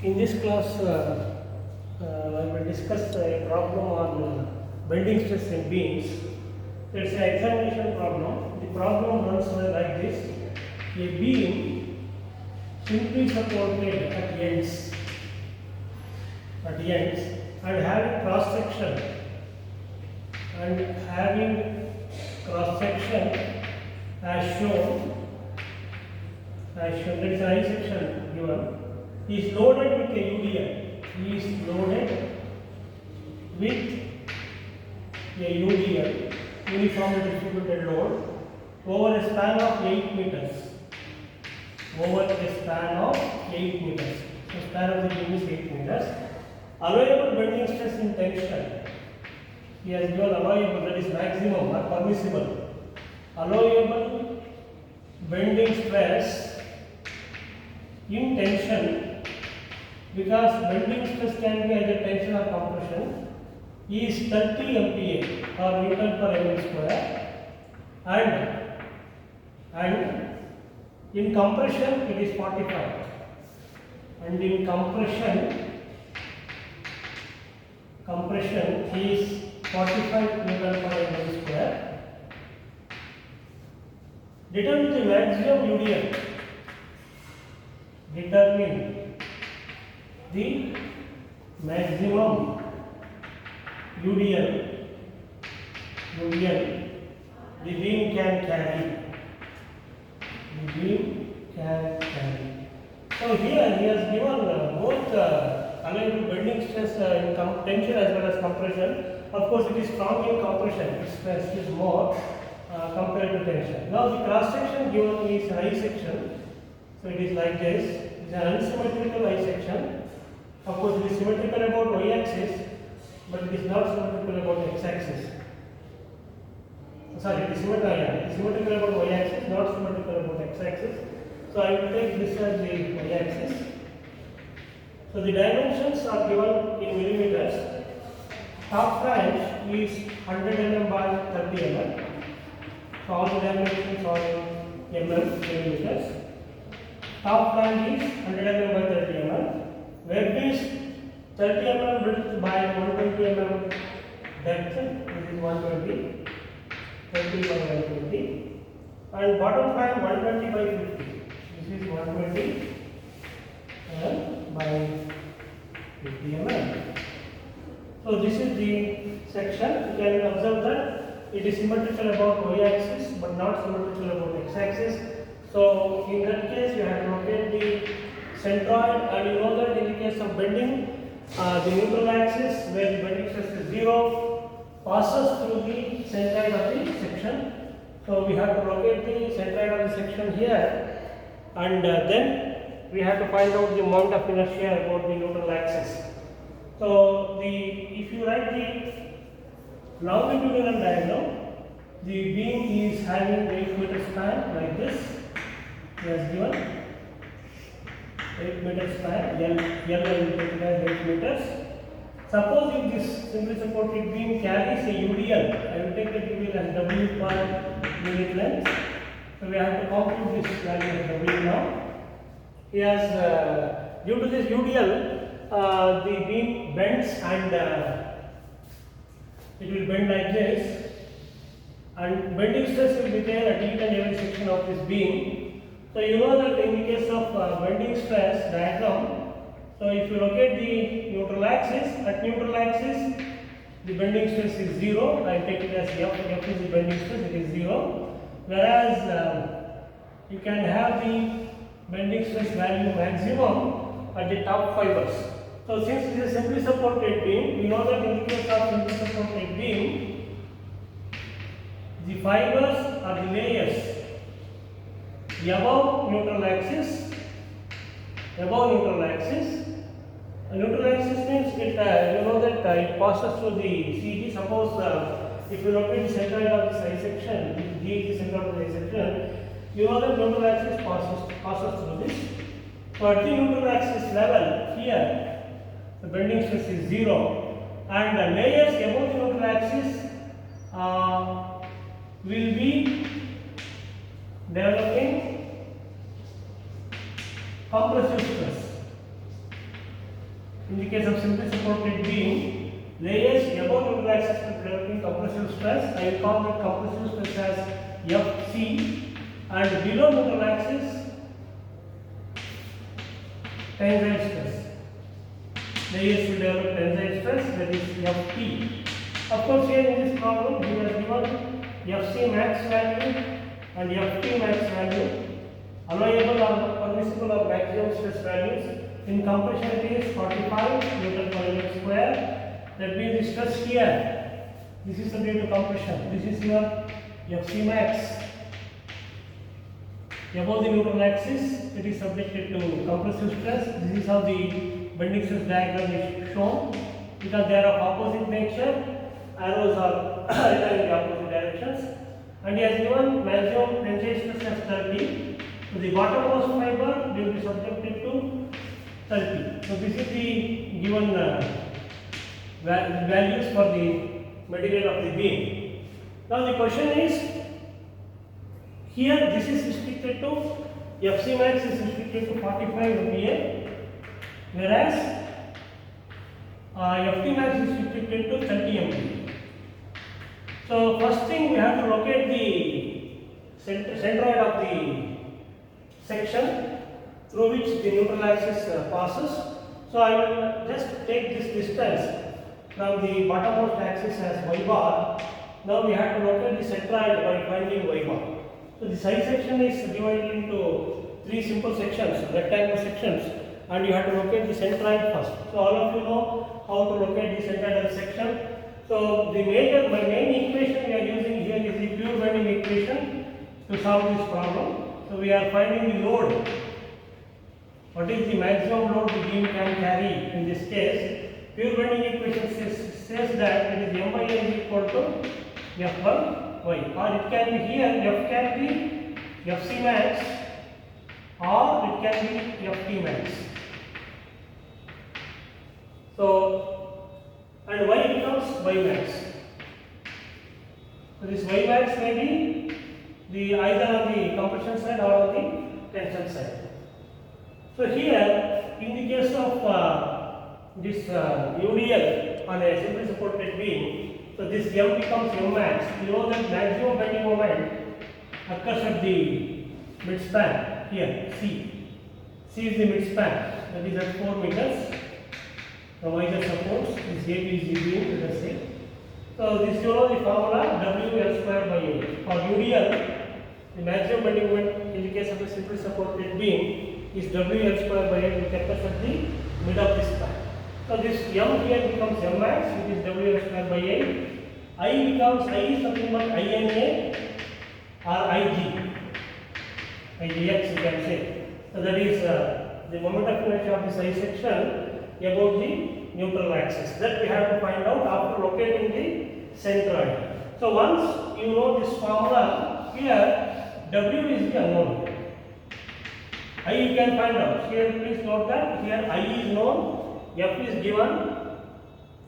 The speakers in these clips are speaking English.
In this class, I will discuss a problem on bending stress in beams. It's an examination problem. The problem runs like this: a beam simply supported at ends, and having cross section, as shown. That is I section given. Is loaded with a UDL. He is loaded with a UDL, uniformly distributed load, over a span of 8 meters. Over a span of 8 meters. The span of the beam is 8 meters. Allowable bending stress in tension. He has given allowable, that is maximum or permissible. Allowable bending stress in tension, because bending stress can be either tension or compression, is 30 MPa or Newton per mm square, and in compression it is 45, and in compression is 45 Newton per mm square. Determine the maximum UDL. Determine the maximum UDL the beam can carry. So here he has given both allowable bending stress in tension as well as compression. Of course, it is strong in compression. Its stress is more compared to tension. Now the cross section given is I section. So it is like this. It is an unsymmetrical I section. Of course, it is symmetrical about y axis, but it is not symmetrical about x axis. Sorry, it is symmetrical about y axis, not symmetrical about x axis. So I will take this as the y axis. So the dimensions are given in millimeters. Top flange is 100 mm by 30 mm. So all the dimensions are in millimeters. Top flange is 100 mm by 30 mm. Web is 30 mm width by 120 mm depth. This is 120. 30 by 120. And bottom flange 120 by 50. This is 120 by 50 mm. So this is the section. You can observe that it is symmetrical about y axis but not symmetrical about x axis. So in that case you have to locate the centroid, and you know that in the case of bending, the neutral axis where the bending stress is 0 passes through the centroid of the section. So we have to locate the centroid of the section here, and then we have to find out the moment of inertia about the neutral axis. So if you write the longitudinal diagram, the beam is having 8 meter span like this. He has given 8 meter span, L will take it as 8 meters. Suppose if this simply supported beam carries a UDL, I will take the UDL as W per unit length. So we have to compute this value of W now. He has, due to this UDL, the beam bends, and it will bend like this, and bending stress will be there at each and every section of this beam. So you know that in the case of bending stress diagram, so if you locate the neutral axis, at neutral axis the bending stress is 0. I take it as F is the bending stress, it is 0. Whereas you can have the bending stress value maximum at the top fibers. So since it is a simply supported beam, we know that in the case of simply supported beam, the fibers are the layers above neutral axis. Neutral axis means it, you know that it passes through the CG. Suppose if you locate the centroid of this I section, D is the center of the I section, you know that neutral axis passes through this. So at the neutral axis level here, the bending stress is 0, and the layers above the neutral axis will be developing compressive stress. the case of simply supported beam, layers above neutral axis are developing compressive stress. I will call that compressive stress as Fc, and below neutral axis tensile stress. Layers will develop tensile stress, that is Ft. Of course, here in this problem, we are given Fc max value and Ft max value, allowable or permissible or maximum stress values. In compression, it is 45 Newton per mm square. That means the stress here, this is subject to compression. This is your Fc max. Above the neutral axis, it is subjected to compressive stress. This is how the bending stress diagram is shown. Because they are of opposite nature, arrows are written in the opposite directions. And he has given maximum tensile stress as 30. So the bottommost fiber will be subjected to 30. So this is the given values for the material of the beam. Now the question is, here this is restricted to Fc max is restricted to 45 MPa, whereas Ft max is restricted to 30 MPa. So first thing, we have to locate the centroid of the section through which the neutral axis passes. So I will just take this distance from the bottommost axis as y bar. Now we have to locate the centroid by finding y bar. So the side section is divided into three simple sections, rectangular sections, and you have to locate the centroid first. So all of you know how to locate the centroid of the section. So my main equation we are using here is the pure bending equation to solve this problem. So we are finding the load. What is the maximum load the beam can carry in this case? Pure bending equation says that it is m by n is equal to F by y, or it can be here F can be Fc max or it can be Ft max. So, and y becomes y max. So this y max may be either on the compression side or on the tension side. So here, in the case of this UDL on a simply supported beam, so this M becomes M max. You know that maximum bending moment occurs at the midspan here, C. C is the midspan, that is at 4 meters. The wider supports this AB is the beam, let us say. So this you know the formula WL square by A. For UDL, the maximum bending moment in the case of a simply supported beam is WL square by A, which occurs at the mid of this span. So this M here becomes M max, which is WL square by A. I is nothing but INA or IG. IGX you can say. So that is the moment of inertia of this I section about the neutral axis. That we have to find out after locating the centroid. So once you know this formula, here W is the unknown. I you can find out. Here please note that here I is known, F is given,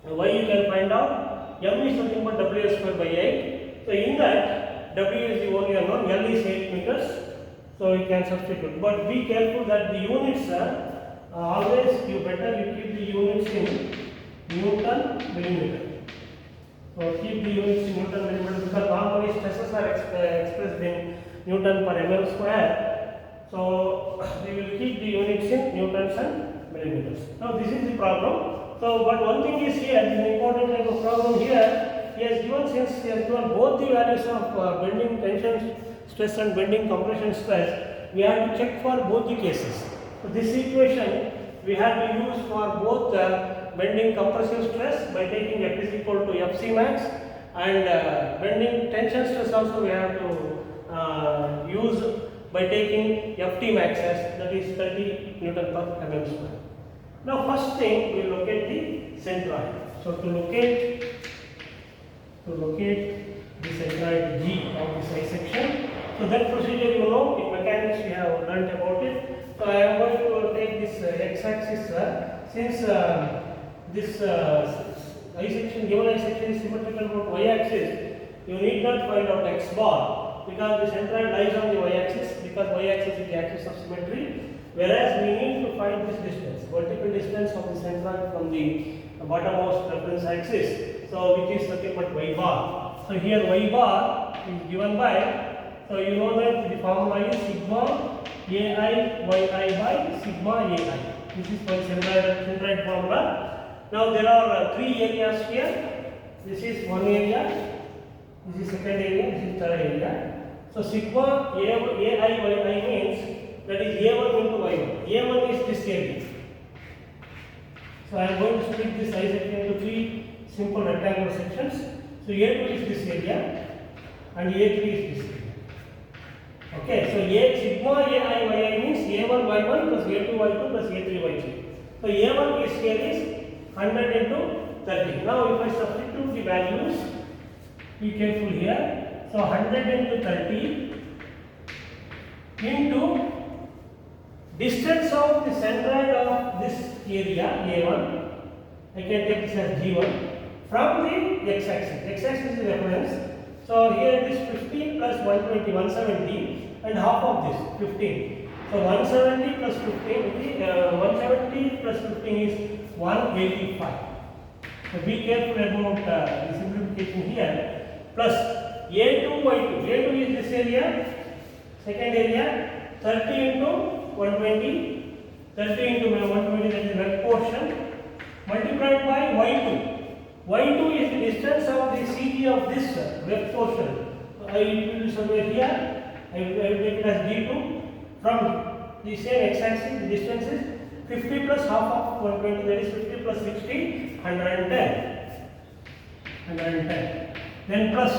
Y you can find out, M is nothing but WL square by 8. So in that W is the only unknown, L is 8 meters. So you can substitute. But be careful that the units are always you keep the units in Newton millimeter. So keep the units in Newton millimeter because normally stresses are expressed in Newton per mm square. So we will keep the units in Newtons and millimeters. Now this is the problem. So but one thing is here, the important type of problem here, he has given both the values of bending tension stress and bending compression stress, we have to check for both the cases. So this equation we have to use for both bending compressive stress by taking F is equal to Fc max, and bending tension stress also we have to use by taking Ft max as that is 30 Newton per mm square. Now first thing we will locate the centroid. So to locate the centroid G of this I section. So that procedure you know, in mechanics we have learnt about it. So I am going to take this x-axis since this I section, given I section is symmetrical about y-axis, you need not find out x bar because the centroid lies on the y-axis because y-axis is the axis of symmetry, whereas we need to find this distance, vertical distance of the centroid from the bottommost reference axis. So which is nothing but y bar. So here y bar is given by, so you know that the formula is sigma ai yi by sigma ai. This is for centroid formula. Now there are three areas here. This is one area, this is second area, this is third area. So sigma ai yi means that is a1 into y1. A1 is this area. So I am going to split this isection into three simple rectangular sections. So A2 is this area and A3 is this area. Okay, so sigma ai yi means A1 y1 plus A2 y2 plus A3 y3. So A1 is here is 100 into 30. Now if I substitute the values, be careful here. So 100 into 30 into distance of the centroid of this area A1, I can take this as G1 from the x-axis. X-axis is reference. So here it is 15 plus 120, 170 and half of this 15. So 170 plus 15, 170 plus 15 is 185. So be careful about the simplification here. Plus A2 y2. A2 is this area, second area, 30 into 120, 30 into 120, that is left portion, multiplied by y2. Y2 is the distance of the CG of this left portion. So I will do somewhere here. I will take it as D2. From the same x-axis, the distance is 50 plus half of 120, that is 50 plus 60, 110. 110. Then plus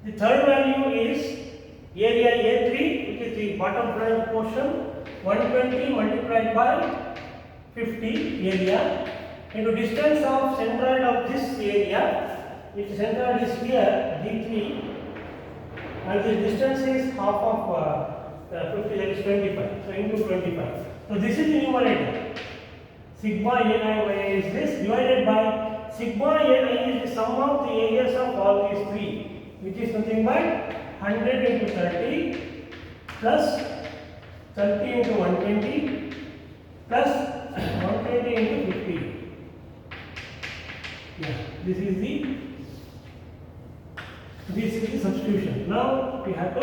the third value is area A3, which is the bottom flank portion, 120 multiplied by 50 area into distance of centroid of this area, which centroid is here D3, and the distance is half of 50, that is 25. So into 25. So this is the numerator. Sigma ai is this divided by sigma ai is the sum of the areas of all these three, which is nothing but 100 into 30 plus 30 into 120 plus 120 into 50. Yeah, this is the substitution. Now we have to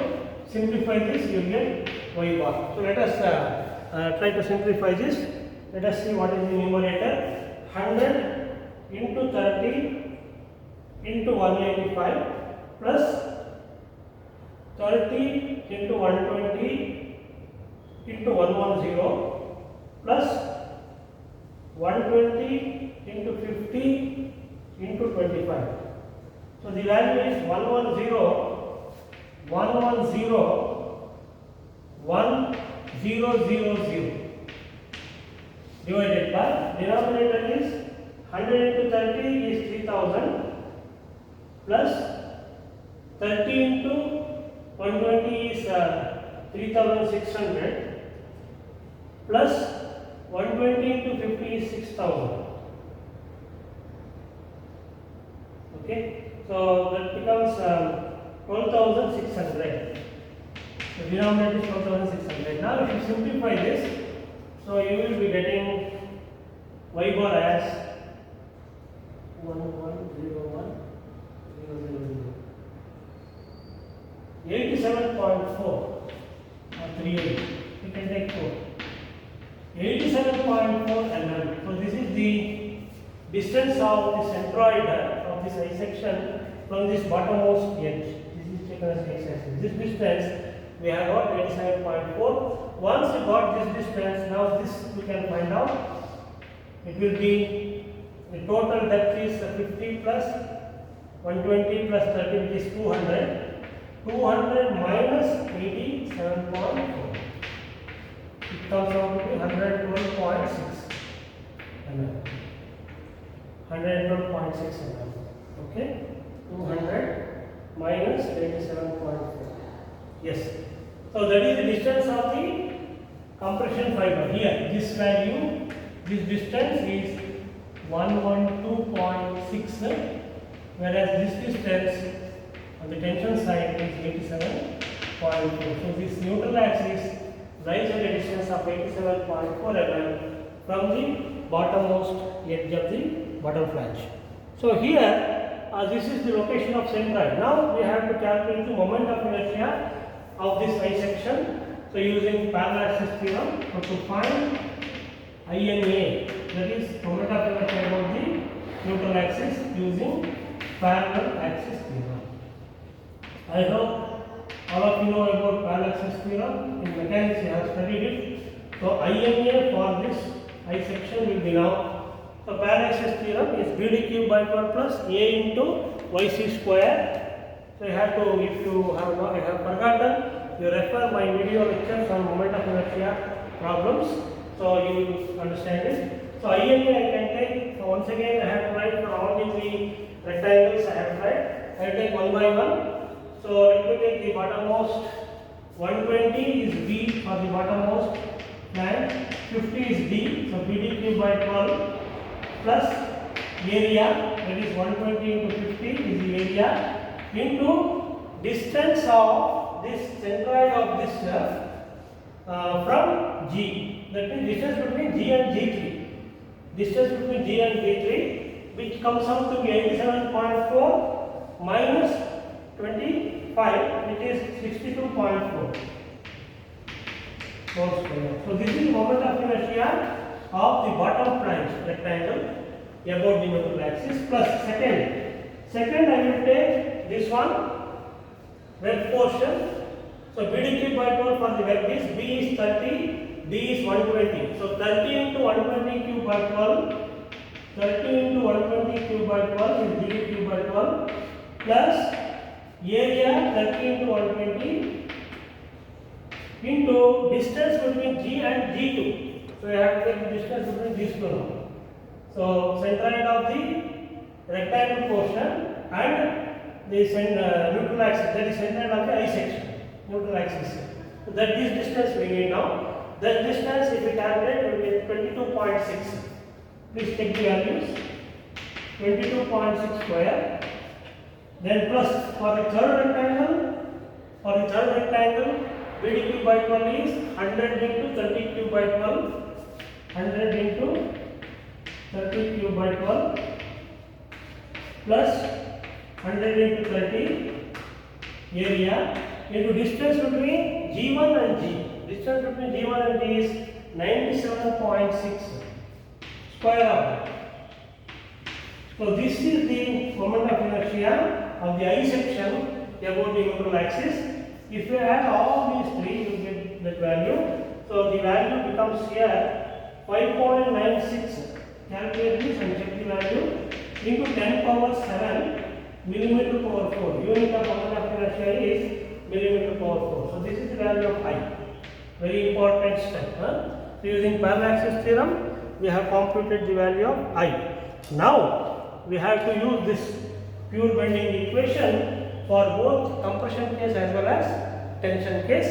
simplify this, you get y bar. So let us try to simplify this. Let us see what is the numerator. 100 into 30 into 185 plus 30 into 120 into 110 plus 120 into 50 into 25. So the value is 110 divided by denominator is 100 into 30 is 3000 plus 30 into 120 is 3600 plus 120 into 50 is 6000. Okay, so that becomes 12,600. The denominator is 12,600. Now if you simplify this, so you will be getting y bar as 87.4 or 38. You can take 4. 87.4 mm. So this is the distance of the centroid of this I section from this bottommost edge. This is taken as x-axis. This distance we have got 87.4. Once you got this distance, now this we can find out. It will be the total depth is 50 plus 120 plus 30, which is 200. 200 minus 87.4. It comes out to be 112.6 mm. 112.6 mm. Okay? 200 minus 87.4. Yes. So that is the distance of the compression fiber. Here, this value, this distance is 112.6, whereas this distance on the tension side is 87.4. So this neutral axis lies at a distance of 87.4 mm from the bottommost edge of the bottom flange. So here, this is the location of centroid. Now we have to calculate the moment of inertia of this I section. So using parallel axis theorem, to find INA, that is moment of inertia about the neutral axis using parallel axis theorem. I hope all of you know about parallel axis theorem. In mechanics you have studied it. So INA for this I section will be now. So parallel axis theorem is BD cube by 12 plus A into YC square. So you have to, if you have not, I have forgotten, you refer my video lectures on moment of inertia problems. So you will understand it. So INA I can take. So once again I have to write for all the three rectangles I have to write. I will take one by one. So let me take the bottommost. 120 is B for the bottommost flange. 50 is D. So BD cube by 12 plus area, that is 120 into 50 is the area, into distance of this centroid of this from G. That means distance between G and G3. Distance between G and G3, which comes out to be 87.4 minus 25, which is 62.4. So this is the moment of inertia of the bottom flange rectangle about the neutral axis plus second I will take this one web portion. So BD cube by 12 for the web is B is 30, D is 120. So 30 into 120 cube by 12, 30 into 120 cube by 12 is BD cube by 12 plus area 30 into 120 into distance between G and G2. So you have to take the distance between these two now. So centroid of the rectangle portion and the neutral axis, that is centroid of the I section, neutral axis. So that this distance we need now. That distance if we calculate will be 22.6. Please take the values. 22.6 square. Then plus for the third rectangle, BD cube by 12 is 100 into 30 cube by 12. 100 into 30 cube by 12 plus 100 into 30 area into distance between G1 and G. Distance between G1 and G is 97.6 square of that. So this is the moment of inertia of the I section about the neutral axis. If you add all these three, you get that value. So the value becomes here 5.96. Calculate this and check the value into 10 power 7 millimeter power 4. Unit of moment of inertia is millimeter power 4. So this is the value of I. Very important step. So using parallel axis theorem, we have computed the value of I. Now we have to use this pure bending equation for both compression case as well as tension case,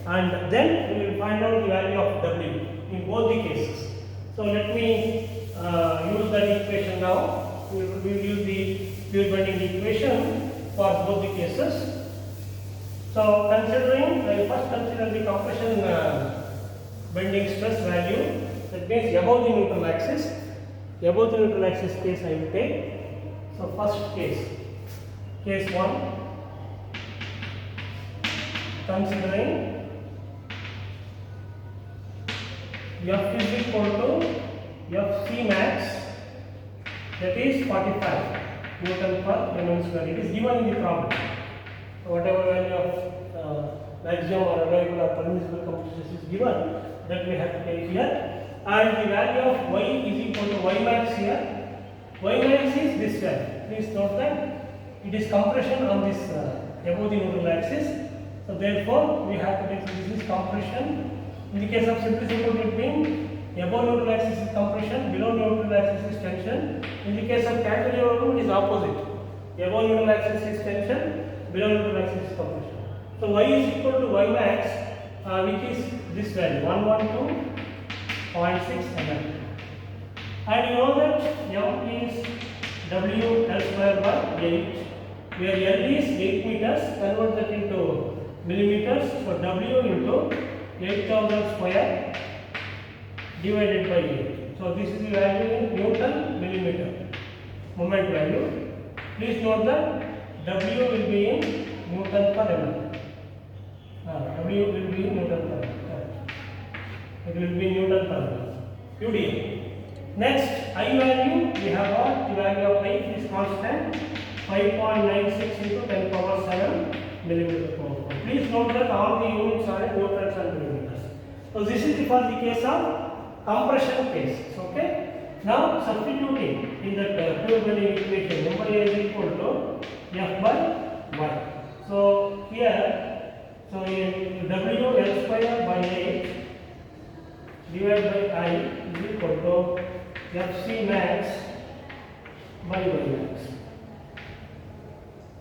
and then we will find out the value of W in both the cases. So let me use that equation now. We will use the pure bending equation for both the cases. So considering, I will first consider the compression bending stress value. That means above the neutral axis. Above the neutral axis case I will take. So first case 1, considering F is equal to FC max, that is 45 Newton per mm square. It is given in the problem. So whatever value of maximum or available or permissible compression stress is given, that we have to take here. And the value of Y is equal to Y max here. Y max is this value. Please note that it is compression on this above the neutral axis. So therefore, we have to take this is compression. In the case of simplicity, it means above neutral axis is compression, below neutral axis is tension. In the case of cantilever, it is opposite. Above neutral axis is tension, below neutral axis is compression. So Y is equal to Y max, which is this value 112.6 mm. And you know that M is W L square by 8, where L is 8 meters, convert that into millimeters. So W into 8000 square divided by 8. So this is the value in Newton millimeter moment value. Please note that W will be in Newton per mm. W will be in Newton per mm. It will be Newton per mm. UDL. Next, I value, we have got the value of I is constant 5.96 into 10 power 7 millimeter per hour. Please note that all the units are in newtons and millimeters. So this is for the case of compression case. Okay. Now substituting in the fluid bending equation, M by A is equal to F by Y. So here, so in W L square by 8 divided by I is equal to FC max by Y max.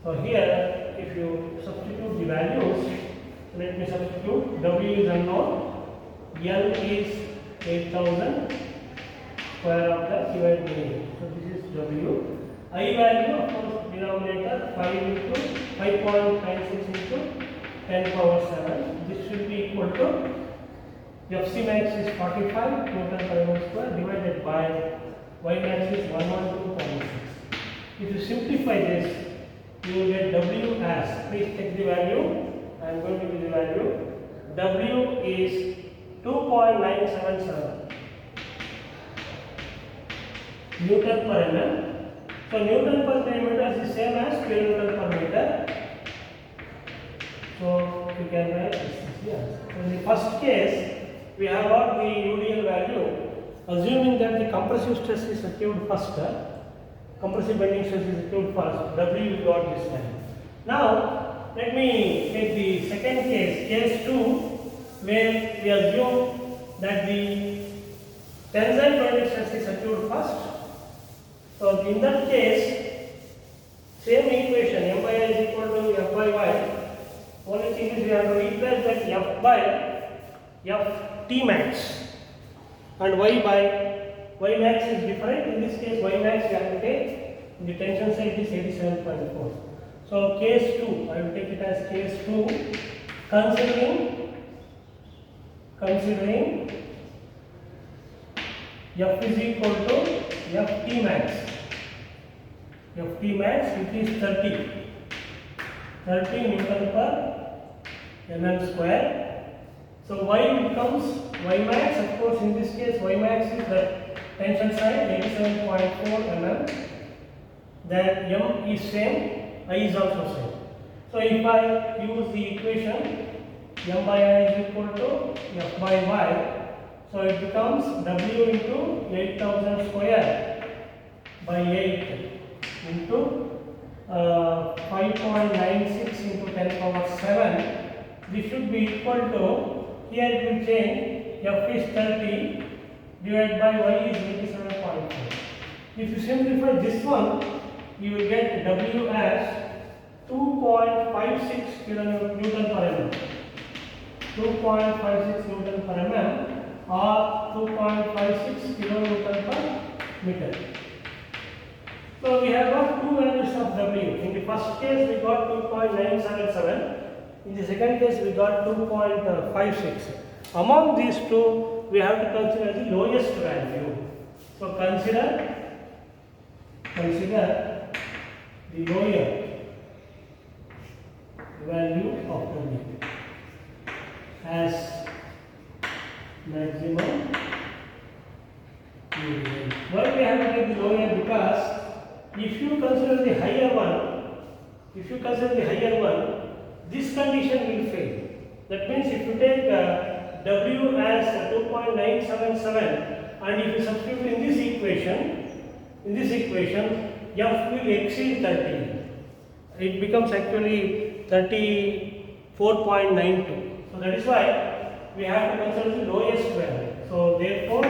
So here, if you substitute the values, let me substitute. W is unknown, L is 8000 square of the divided by 8. So this is W. I value, of course, denominator 5 into 5.96 into 10 power 7. This should be equal to FC max is 45 Newton per meter square divided by Y max is 112.6. If you simplify this, you will get W as, please take the value. I am going to give the value. W is 2.977 Newton per mm. So Newton per millimeter is the same as kilonewton per meter. So we can write this. Yes. So in the first case, we have got the UDL value. Assuming that the compressive stress is achieved first, compressive bending stress is achieved first, W we got this time. Now, let me take the second case, case 2, where we assume that the tensile bending stress is achieved first. So, in that case, same equation, M by I is equal to F by Y. Only thing is we have to replace that F by F T max and Y by Y max is different. In this case, Y max we have to take, the tension side is 87.4. So case 2, I will take it as case 2, considering F is equal to Ft max. Ft max, which is 30 Newton per mm square. So Y becomes Y max. Of course, in this case, Y max is the tension side 87.4 mm. Then M is same, I is also same. So if I use the equation, M by I is equal to F by Y. So it becomes W into 8000 square by 8 into 5.96 into 10 power 7. This should be equal to, here it will change, F is 30 divided by Y is 87.4. If you simplify this one, you will get W as 2.56 Newton per mm. 2.56 Newton per mm or 2.56 kilonewton per meter. So we have got two values of W. In the first case we got 2.977. In the second case we got 2.56. Among these two we have to consider the lowest value. So consider the lower value of W as maximum UDL. Why we have to take the lower? Because if you consider the higher one, this condition will fail. That means if you take W as 2.977 and if you substitute in this equation, F will exceed 30. It becomes actually 34.92. So that is why we have to consider the lowest value. So therefore,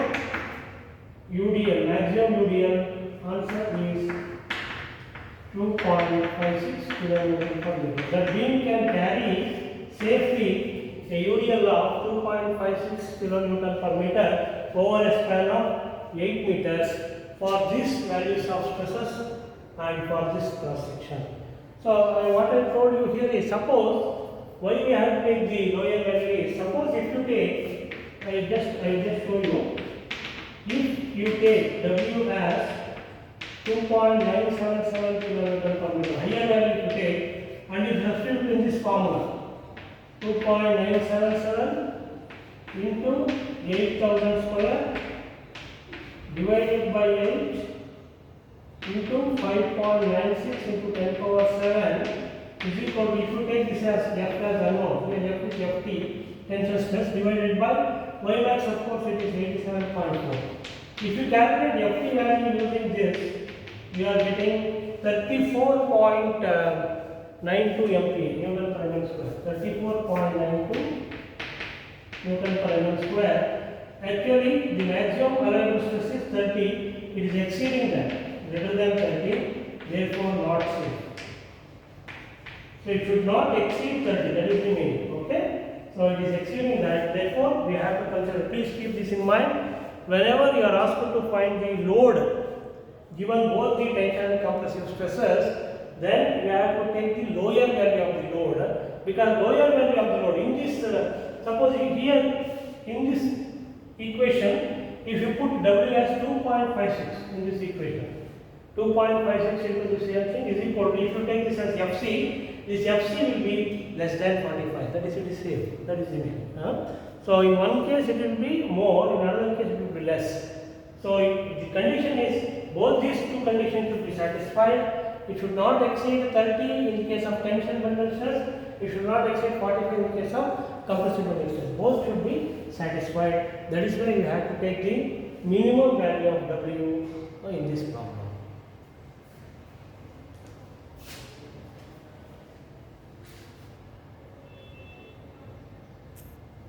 UDL, maximum UDL answer is 2.56 kN per meter. The beam can carry safely a UDL of 2.56 kN per meter over a span of 8 meters for these values of stresses and for this cross section. So what I told you here is, suppose why we have to take the lower value is, suppose if you take, I just show you, if you take W as 2.977 kN per meter, higher value to take, and you substitute in this formula, 2.977 into 8000 square divided by 8 into 5.96 into 10 power 7 is equal to, if you take this as F as unknown, here F is Ft, tension stress, divided by Y max, of course it is 87.4. If you calculate Ft value using this, you are getting 34.92 MPa, Newton per mm square, 34.92 Newton per mm square. Actually, the maximum allowable stress is 30, it is exceeding that, greater than 30, therefore not safe. So it should not exceed 30, that is the meaning, okay? So it is exceeding that, therefore we have to consider, please keep this in mind, whenever you are asked to find the load, given both the tension and compressive stresses, then you have to take the lower value of the load, because lower value of the load, in this, suppose here, in this equation, if you put W as 2.56 in this equation, 2.56 into the same thing is equal to, if you take this as Fc, this Fc will be less than 45, that is, it is safe, that is the meaning. So in one case it will be more, in another case it will be less. So the condition is, both these two conditions should be satisfied. It should not exceed 30 in the case of tension bundle stress, it should not exceed 45 in the case of compressive bundle stress. Both should be satisfied. That is why you have to take the minimum value of W in this problem.